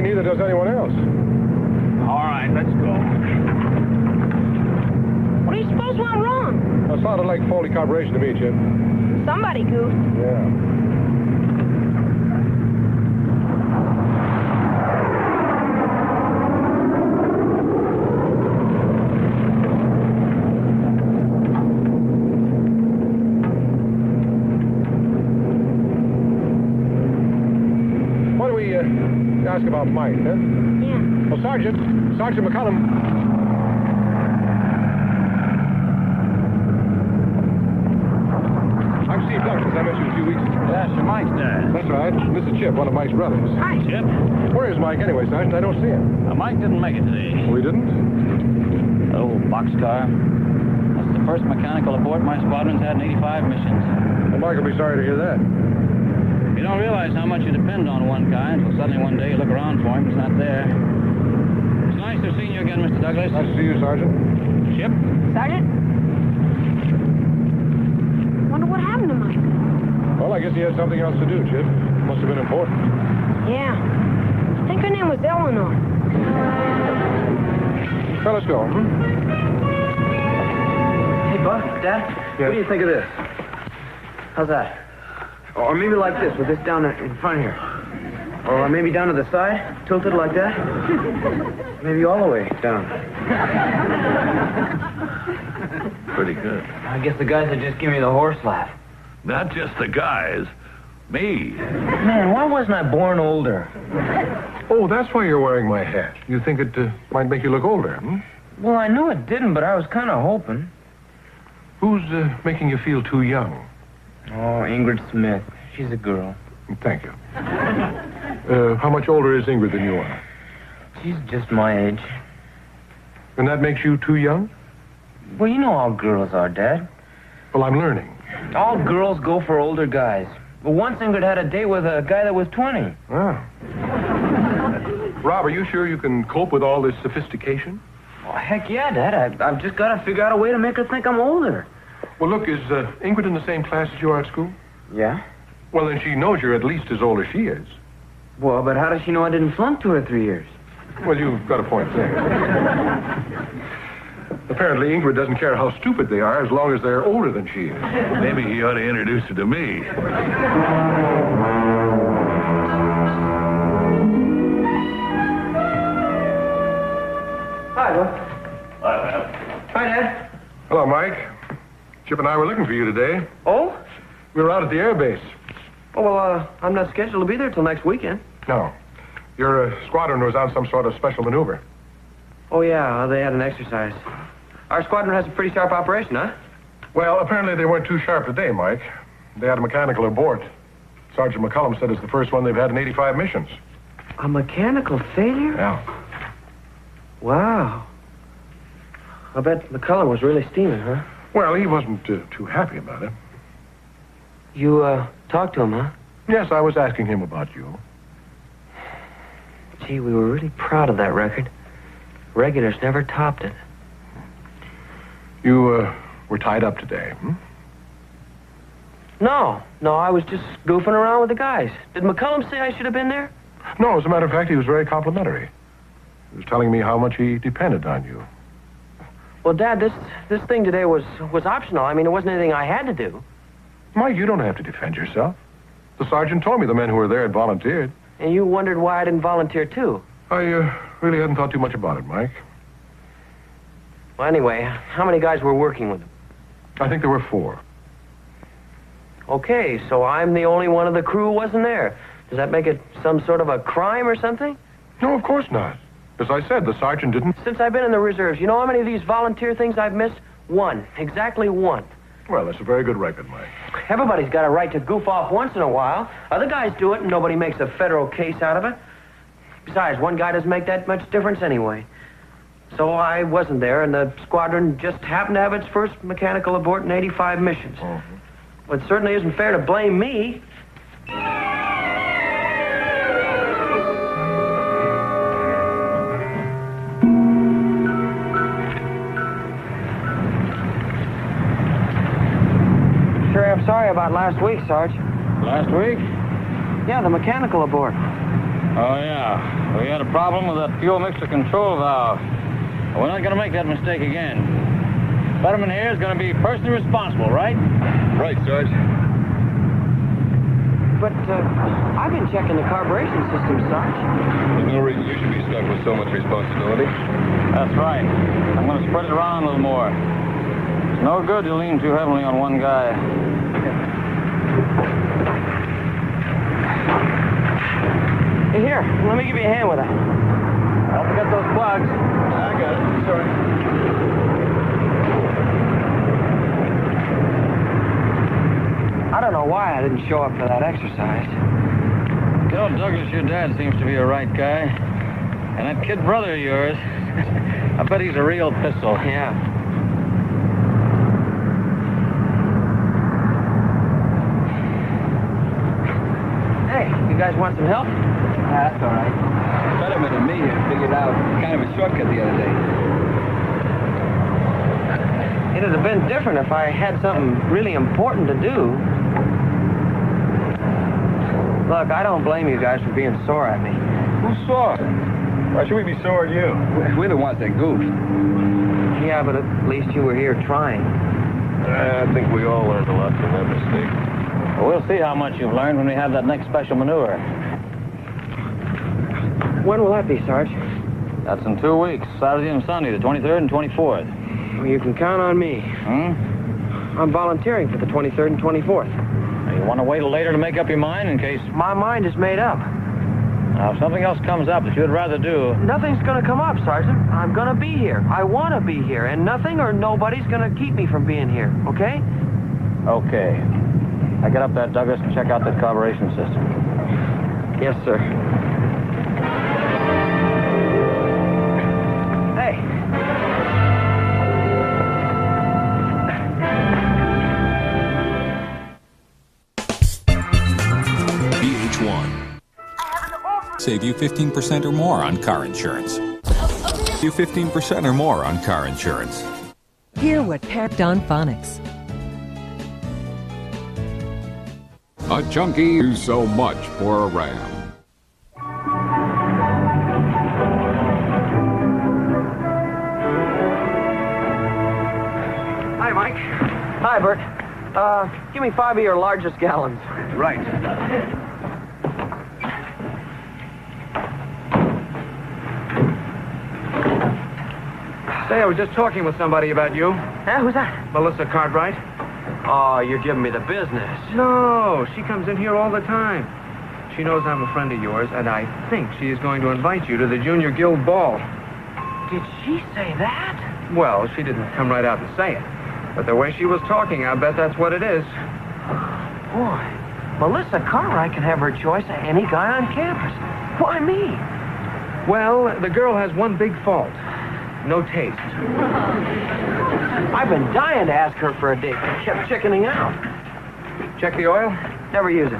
Neither does anyone else. All right, let's go. What do you suppose went wrong? That sounded like faulty carburation to me, Chip. Somebody goofed. Yeah. Ask about Mike, huh? Yeah. Well, Sergeant McCullum. I'm Steve Douglas. I met you a few weeks ago. Yeah, sure, Mike's there. That's right. This is Chip, one of Mike's brothers. Hi. Chip? Where is Mike anyway, Sergeant? I don't see him. Mike didn't make it today. Oh, he didn't? Oh, boxcar. That's the first mechanical aboard my squadron's had in 85 missions. Well, Mike will be sorry to hear that. You don't realize how much you depend on one guy until suddenly one day you look around for him, he's not there. It's nice to see you again, Mr. Douglas. Nice to see you, Sergeant. Chip? Sergeant? Wonder what happened to Mike. Well, I guess he had something else to do, Chip. Must have been important. Yeah. I think her name was Eleanor. Well, let's go. Hey, Buck, Dad, Yes? what do you think of this? How's that? Or maybe like this, with this down in front here. Or maybe down to the side, tilted like that. Maybe all the way down. Pretty good. I guess the guys would just give me the horse laugh. Not just the guys. Me. Man, why wasn't I born older? Oh, that's why you're wearing my hat. You think it might make you look older, hmm? Well, I knew it didn't, but I was kind of hoping. Who's making you feel too young? Oh, Ingrid Smith. She's a girl. Thank you. How much older is Ingrid than you are? She's just my age. And that makes you too young? Well, you know how girls are, Dad. Well, I'm learning. All girls go for older guys. But once Ingrid had a date with a guy that was 20. Ah. Rob, are you sure you can cope with all this sophistication? Oh, heck yeah, Dad. I've just got to figure out a way to make her think I'm older. Well, look, is Ingrid in the same class as you are at school? Yeah? Well, then she knows you're at least as old as she is. Well, but how does she know I didn't flunk 2 or 3 years? Well, you've got a point there. Apparently, Ingrid doesn't care how stupid they are as long as they're older than she is. Maybe he ought to introduce her to me. Hi, Buck. Hi, Pap. Hi, Dad. Hello, Mike. Chip and I were looking for you today. Oh? We were out at the air base. Oh, well, I'm not scheduled to be there till next weekend. No. Your squadron was on some sort of special maneuver. Oh, yeah, they had an exercise. Our squadron has a pretty sharp operation, huh? Well, apparently they weren't too sharp today, Mike. They had a mechanical abort. Sergeant McCullum said it's the first one they've had in 85 missions. A mechanical failure? Yeah. Wow. I bet McCullum was really steaming, huh? Well, he wasn't too happy about it. You, talked to him, huh? Yes, I was asking him about you. Gee, we were really proud of that record. Regulars never topped it. You, were tied up today, hmm? No, I was just goofing around with the guys. Did McCullum say I should have been there? No, as a matter of fact, he was very complimentary. He was telling me how much he depended on you. Well, Dad, this thing today was optional. I mean, it wasn't anything I had to do. Mike, you don't have to defend yourself. The sergeant told me the men who were there had volunteered. And you wondered why I didn't volunteer, too. I really hadn't thought too much about it, Mike. Well, anyway, how many guys were working with him? I think there were 4. Okay, so I'm the only one of the crew who wasn't there. Does that make it some sort of a crime or something? No, of course not. As I said, the sergeant didn't... Since I've been in the reserves, you know how many of these volunteer things I've missed? 1. Exactly 1. Well, that's a very good record, Mike. Everybody's got a right to goof off once in a while. Other guys do it, and nobody makes a federal case out of it. Besides, one guy doesn't make that much difference anyway. So I wasn't there, and the squadron just happened to have its first mechanical abort in 85 missions. Mm-hmm. Well, it certainly isn't fair to blame me. Sure, I'm sorry about last week, Sarge. Last week? Yeah, the mechanical abort. Oh, yeah. We had a problem with that fuel mixture control valve. We're not going to make that mistake again. Fetterman here is going to be personally responsible, right? Right, Sarge. But, I've been checking the carburation system, Sarge. There's no reason you should be stuck with so much responsibility. That's right. I'm going to spread it around a little more. It's no good to lean too heavily on one guy. Hey, here, let me give you a hand with that. Don't forget those plugs. I got it. Sorry. I don't know why I didn't show up for that exercise. You know, Douglas, your dad seems to be a right guy. And that kid brother of yours, I bet he's a real pistol. Yeah. Hey, you guys want some help? That's all right. Fetterman and me had figured out kind of a shortcut the other day. It'd have been different if I had something really important to do. Look, I don't blame you guys for being sore at me. Who's sore? Why should we be sore at you? We're the ones that goofed. Yeah, but at least you were here trying. I think we all learned a lot from that mistake. Well, we'll see how much you've learned when we have that next special maneuver. When will that be, Sarge? That's in 2 weeks, Saturday and Sunday, the 23rd and 24th. Well, you can count on me. I'm volunteering for the 23rd and 24th. Now, you want to wait till later to make up your mind in case... My mind is made up. Now, if something else comes up that you'd rather do... Nothing's going to come up, Sergeant. I'm going to be here. I want to be here, and nothing or nobody's going to keep me from being here, okay? Okay. Now get up there, Douglas, and check out that carburation system. Yes, sir. Hey. BH1. Save you 15% or more on car insurance. You 15% or more on car insurance. Hear what packed on phonics. A junkie is so much for a ram. Hi, Mike. Hi, Bert. Give me 5 of your largest gallons. Right. Say, I was just talking with somebody about you. Huh? Who's that? Melissa Cartwright. Oh, you're giving me the business. No, she comes in here all the time. She knows I'm a friend of yours, and I think she is going to invite you to the Junior Guild Ball. Did she say that? Well, she didn't come right out and say it. But the way she was talking, I bet that's what it is. Boy, Melissa Cartwright can have her choice of any guy on campus. Why me? Well, the girl has one big fault. No taste. I've been dying to ask her for a date, but kept chickening out. Check the oil? Never use it.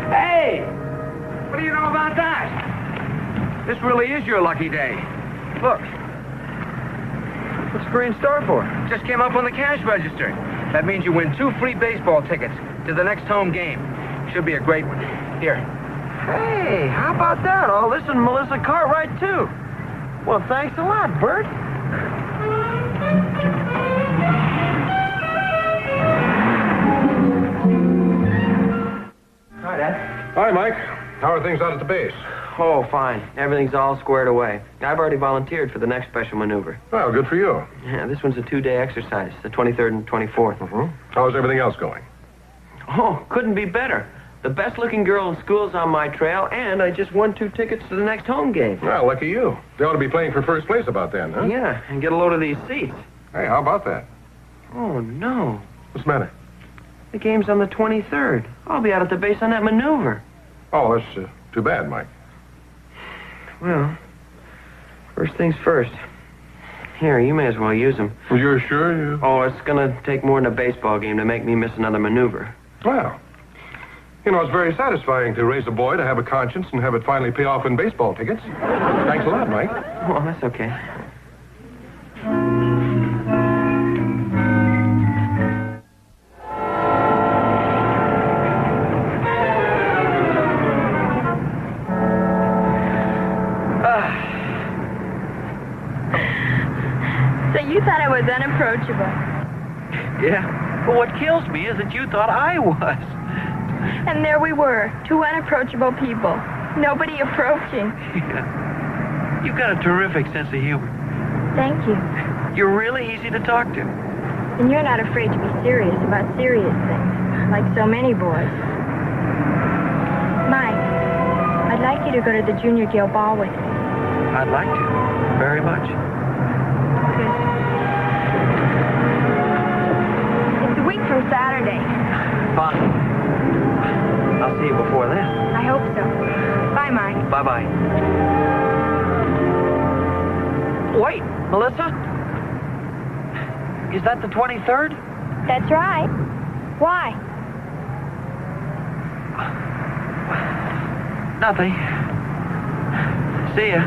Hey! What do you know about that? This really is your lucky day. Look. What's the green star for? Just came up on the cash register. That means you win 2 free baseball tickets to the next home game. Should be a great one. Here. Hey, how about that? All this and Melissa Cartwright, too. Well, thanks a lot, Bert. Hi, Dad. Hi, Mike. How are things out at the base? Oh, fine. Everything's all squared away. I've already volunteered for the next special maneuver. Well, good for you. Yeah, this one's a 2-day exercise, the 23rd and 24th. Mm-hmm. How's everything else going? Oh, couldn't be better. The best-looking girl in school's on my trail, and I just won 2 tickets to the next home game. Well, lucky you. They ought to be playing for first place about then, huh? Yeah, and get a load of these seats. Hey, how about that? Oh, no. What's the matter? The game's on the 23rd. I'll be out at the base on that maneuver. Oh, that's too bad, Mike. Well, first things first. Here, you may as well use them. Well, you're sure you... Oh, it's gonna take more than a baseball game to make me miss another maneuver. Well, you know, it's very satisfying to raise a boy to have a conscience and have it finally pay off in baseball tickets. Thanks a lot, Mike. Oh, that's okay. So you thought I was unapproachable. Yeah. But what kills me is that you thought I was. And there we were, 2 unapproachable people. Nobody approaching. Yeah. You've got a terrific sense of humor. Thank you. You're really easy to talk to. And you're not afraid to be serious about serious things, like so many boys. Mike, I'd like you to go to the Junior Guild Ball with me. I'd like to. Very much. Good. It's a week from Saturday. Fine. I'll see you before then. I hope so. Bye, Mike. Bye-bye. Wait, Melissa? Is that the 23rd? That's right. Why? Nothing. See ya.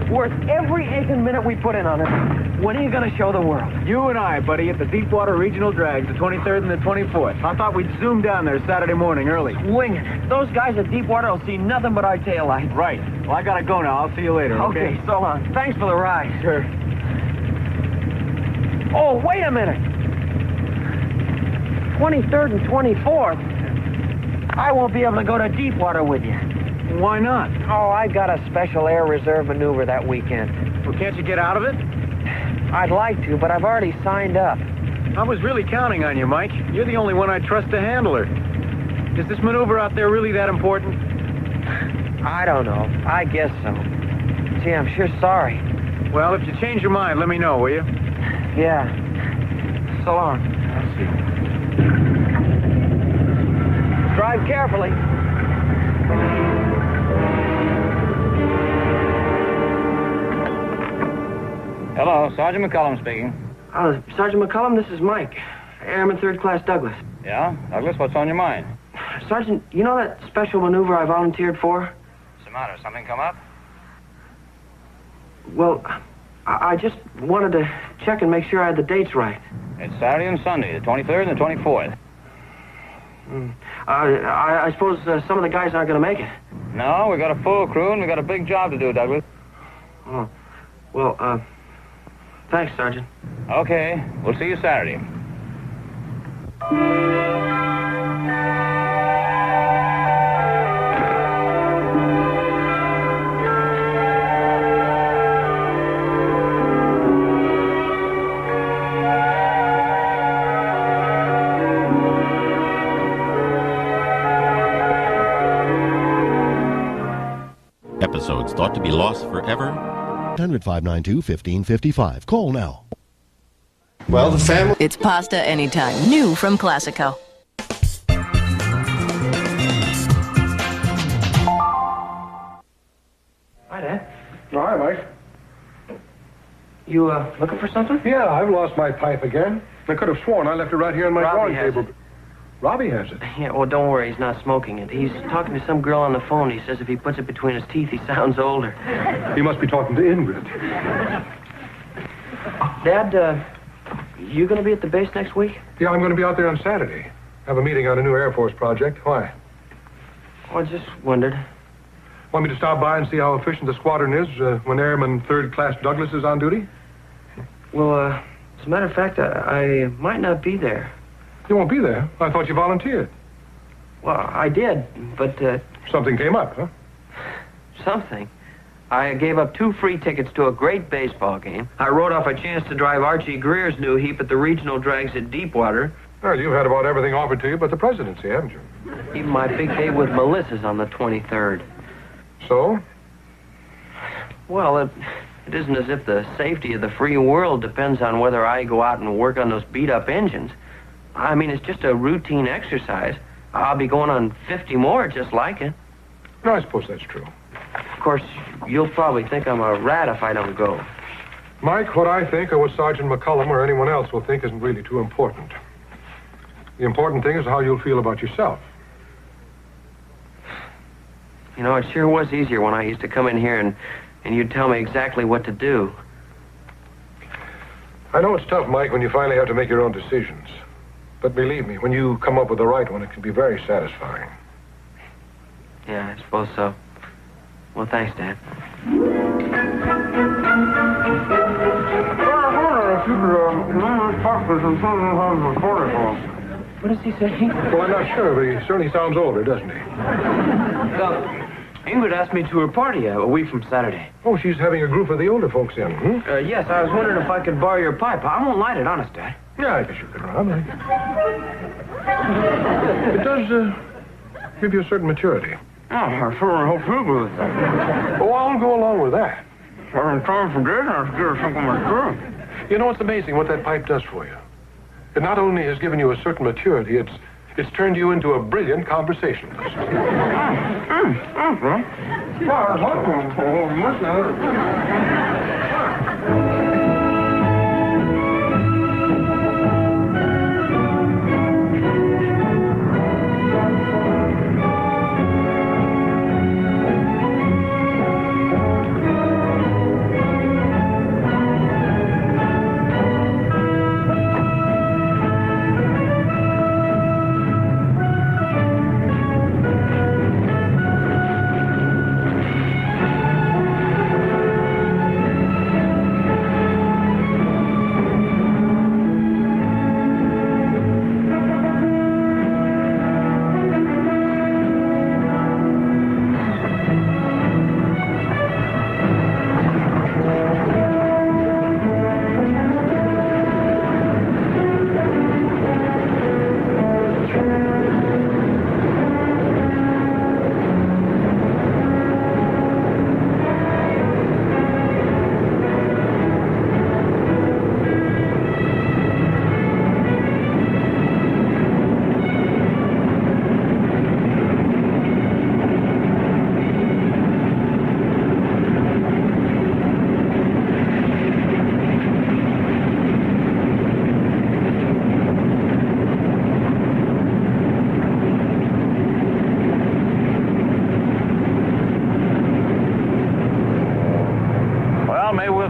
Worth every aching minute we put in on it. When are you going to show the world? You and I, buddy, at the Deepwater Regional Drags, the 23rd and the 24th. I thought we'd zoom down there Saturday morning early. Wing it. Those guys at Deepwater will see nothing but our taillight. Right. Well, I gotta go now. I'll see you later, okay? So long. Thanks for the ride. Sure. Oh, wait a minute. 23rd and 24th. I won't be able to go to Deepwater with you. Why not? Oh, I got a special air reserve maneuver that weekend. Well, can't you get out of it? I'd like to, but I've already signed up. I was really counting on you, Mike. You're the only one I trust to handle her. Is this maneuver out there really that important? I don't know. I guess so. Gee, I'm sure sorry. Well, if you change your mind, let me know, will you? Yeah. So long. I'll see. Drive carefully. Hello, Sergeant McCullum speaking. Sergeant McCullum, this is Mike. Airman 3rd Class Douglas. Yeah? Douglas, what's on your mind? Sergeant, you know that special maneuver I volunteered for? What's the matter? Something come up? Well, I just wanted to check and make sure I had the dates right. It's Saturday and Sunday, the 23rd and the 24th. I suppose some of the guys aren't going to make it. No, we got a full crew and we got a big job to do, Douglas. Oh, well, thanks, Sergeant. Okay, we'll see you Saturday. episodes thought to be lost forever? 800-592-1555. Call now. Well, the family... It's pasta anytime, new from Classico. Hi, Dad. Oh, hi, Mike. You, looking for something? Yeah, I've lost my pipe again. I could have sworn I left it right here on my Robbie drawing has table. it. Robbie has it. Yeah, well, don't worry. He's not smoking it. He's talking to some girl on the phone. He says if he puts it between his teeth, he sounds older. He must be talking to Ingrid. Dad, you going to be at the base next week? Yeah, I'm going to be out there on Saturday. Have a meeting on a new Air Force project. Why? Oh, I just wondered. Want me to stop by and see how efficient the squadron is when Airman 3rd Class Douglas is on duty? Well, as a matter of fact, I might not be there. You won't be there? I thought you volunteered. Well, I did, but... Something came up, huh? Something? I gave up 2 free tickets to a great baseball game. I wrote off a chance to drive Archie Greer's new heap at the regional drags at Deepwater. Well, you've had about everything offered to you but the presidency, haven't you? Even my big day with Melissa's on the 23rd. So? Well, it isn't as if the safety of the free world depends on whether I go out and work on those beat-up engines. I mean, it's just a routine exercise. I'll be going on 50 more just like it. No, I suppose that's true. Of course, you'll probably think I'm a rat if I don't go. Mike, what I think or what Sergeant McCullum or anyone else will think isn't really too important. The important thing is how you'll feel about yourself. You know, it sure was easier when I used to come in here and you'd tell me exactly what to do. I know it's tough, Mike, when you finally have to make your own decisions. But believe me, when you come up with the right one, it can be very satisfying. Yeah, I suppose so. Well, thanks, Dad. What does he say? Well, I'm not sure, but he certainly sounds older, doesn't he? Ingrid asked me to her party a week from Saturday. Oh, she's having a group of the older folks in, hmm? Yes, I was wondering if I could borrow your pipe. I won't light it, honest, Dad. Yeah, I guess you could, Rob. It does give you a certain maturity. Oh, I sure hope you do with that. Oh, I'll go along with that. I'm trying for dinner. I'll get her something myself. You know, it's amazing what that pipe does for you. It not only has given you a certain maturity, it's turned you into a brilliant conversationalist.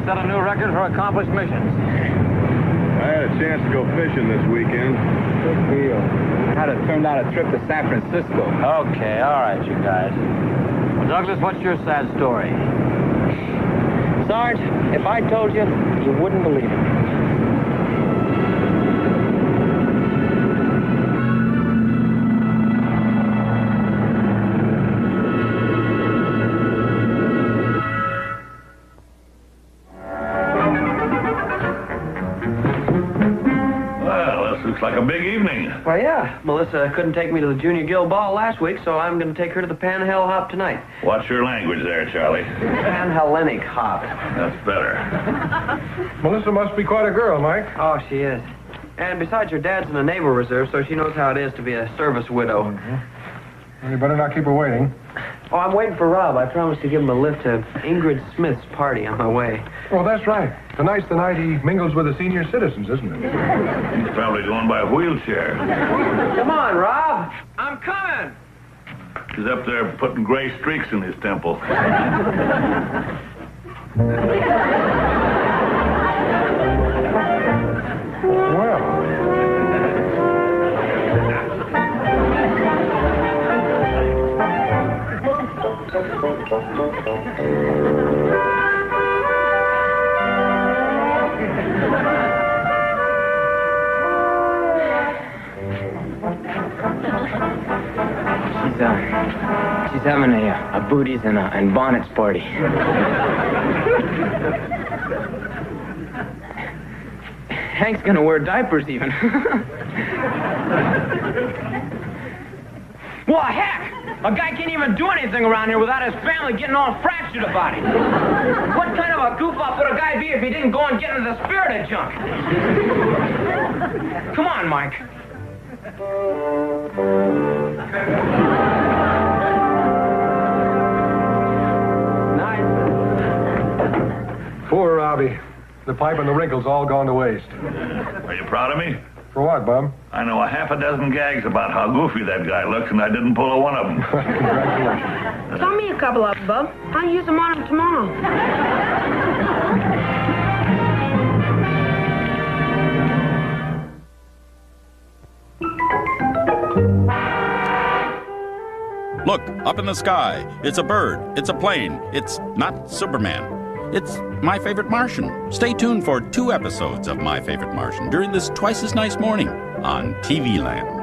Set a new record for accomplished missions. I had a chance to go fishing this weekend. Good deal. Had to turn down a trip to San Francisco. Okay, all right, you guys. Well, Douglas, what's your sad story? Sarge, if I told you, you wouldn't believe it. Looks like like a big evening. Well, yeah. Melissa couldn't take me to the Junior Guild Ball last week, so I'm going to take her to the Panhell Hop tonight. Watch your language there, Charlie. Panhellenic Hop. That's better. Melissa must be quite a girl, Mike. Oh, she is. And besides, her dad's in the Naval Reserve, so she knows how it is to be a service widow. Well, you better not keep her waiting. Oh, I'm waiting for Rob. I promised to give him a lift to Ingrid Smith's party on my way. Oh, that's right. Tonight's the night he mingles with the senior citizens, isn't it? He's probably going by a wheelchair. Come on, Rob. I'm coming. He's up there putting gray streaks in his temple. Well. She's having a booties and bonnets party. Hank's gonna wear diapers even. Well, heck! A guy can't even do anything around here without his family getting all fractured about it. What kind of a goof-off would a guy be if he didn't go and get into the spirited junk? Come on, Mike. Poor Robbie. The pipe and the wrinkles all gone to waste. Are you proud of me? For what, Bub? I know a half a dozen gags about how goofy that guy looks, and I didn't pull a one of them. Congratulations. Tell me a couple of them, Bub. I'll use them on him tomorrow. Look, up in the sky. It's a bird. It's a plane. It's not Superman. It's My Favorite Martian. Stay tuned for 2 episodes of My Favorite Martian during this twice as nice morning on TV Land.